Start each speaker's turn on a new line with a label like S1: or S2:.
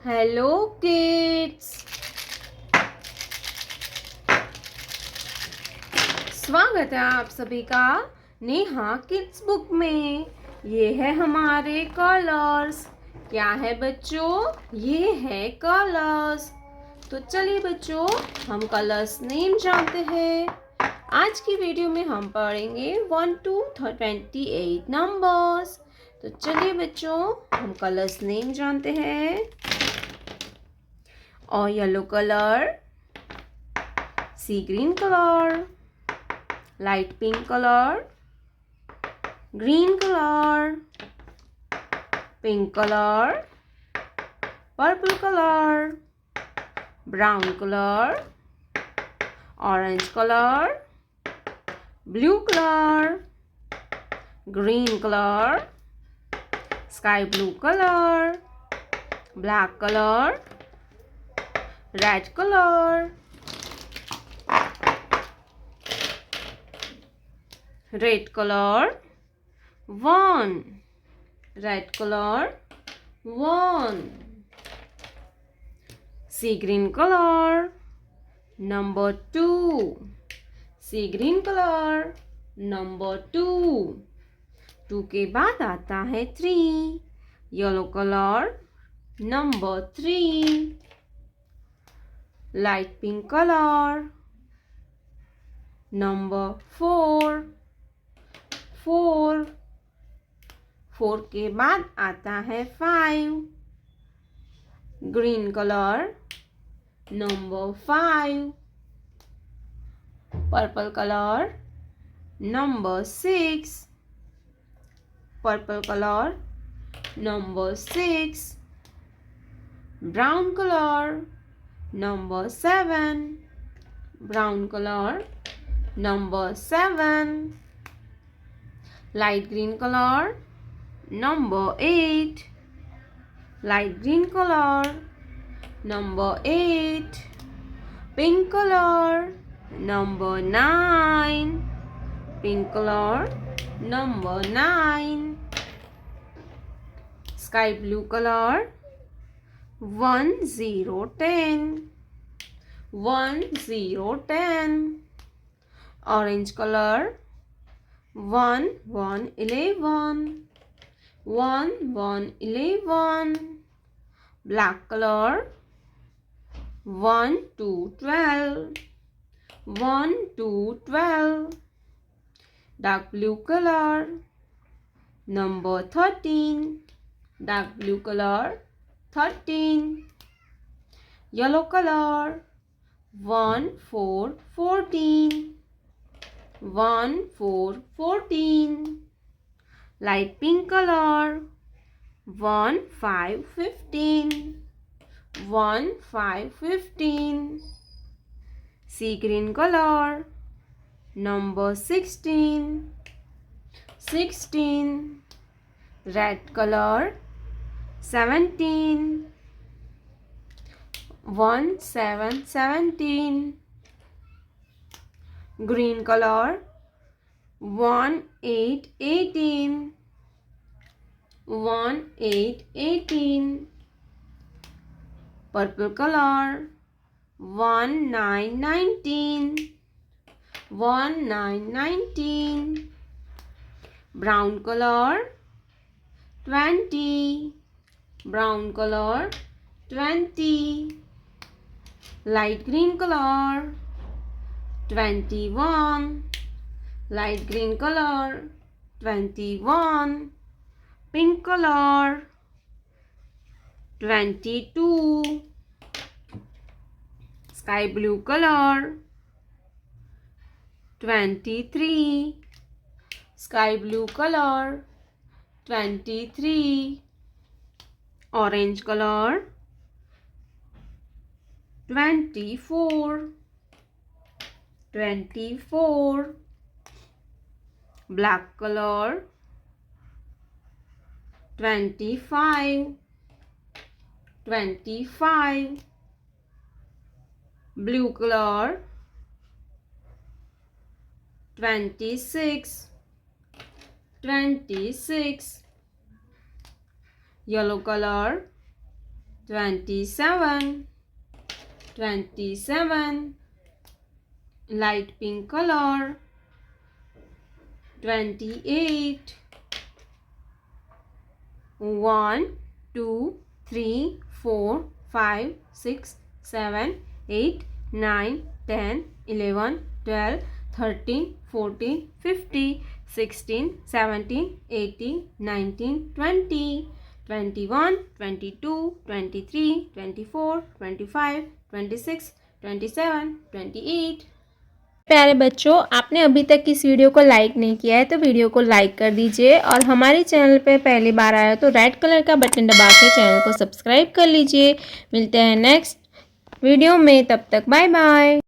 S1: Hello kids, स्वागत है आप सभी का नेहा किड्स बुक में। ये है हमारे कलर्स। क्या है बच्चों? ये है कलर्स। तो चलिए बच्चों, हम कलर्स नेम जानते हैं। आज की वीडियो में हम पढ़ेंगे 1 to 28 नंबर्स। तो चलिए बच्चों, हम कलर्स नेम जानते हैं। और yellow colour, sea green color, light pink color, green color, pink color, purple color, brown color, orange color, blue color, green color, sky blue color, black color, red color, red color 1, red color 1, sea green color number 2, sea green color number 2, 2 के बाद आता है 3, yellow color number 3, light pink color number 4, 4 के बाद आता है 5, green colour number 5, purple colour number 6, purple colour number 6, brown colour number 7, brown colour number 7, light green color number 8, light green color number 8, pink color number 9, pink color number 9, sky blue color 1 0 10, 1 0 10, orange color 1 1 11, 1 1 11, black color 1 2 12, 1 2 12, dark blue color number 13, dark blue color 13, yellow color 1 4 14, 1 4 14, light pink color 1 5 15, 1 5 15, sea green color number 16, 16, red color 17, 1 7 17, green color 1 8 18, 1 8 18, purple color 1 9 19, 1 9 19, brown color 20, brown color 20, light green color 21, light green color 21, pink color 22, sky blue color 23, sky blue color 23, orange color 24, 24, black color 25, 25, blue color 26, 26, yellow color 27, 27. Light pink color. 28. 1, 2, 3, 4, 5, 6, 7, 8, 9, 10, 11, 12, 13, 14, 15, 16, 17, 18, 19, 20, 21, 22, 23, 24, 25, 26, 27, 28.
S2: प्यारे बच्चों, आपने अभी तक इस video को like नहीं किया है तो वीडियो को लाइक कर दीजिए और हमारे चैनल पे पहली बार आया तो रेड कलर का बटन दबा के चैनल को सब्सक्राइब कर लीजिए। मिलते हैं नेक्स्ट वीडियो में, तब तक बाय बाय।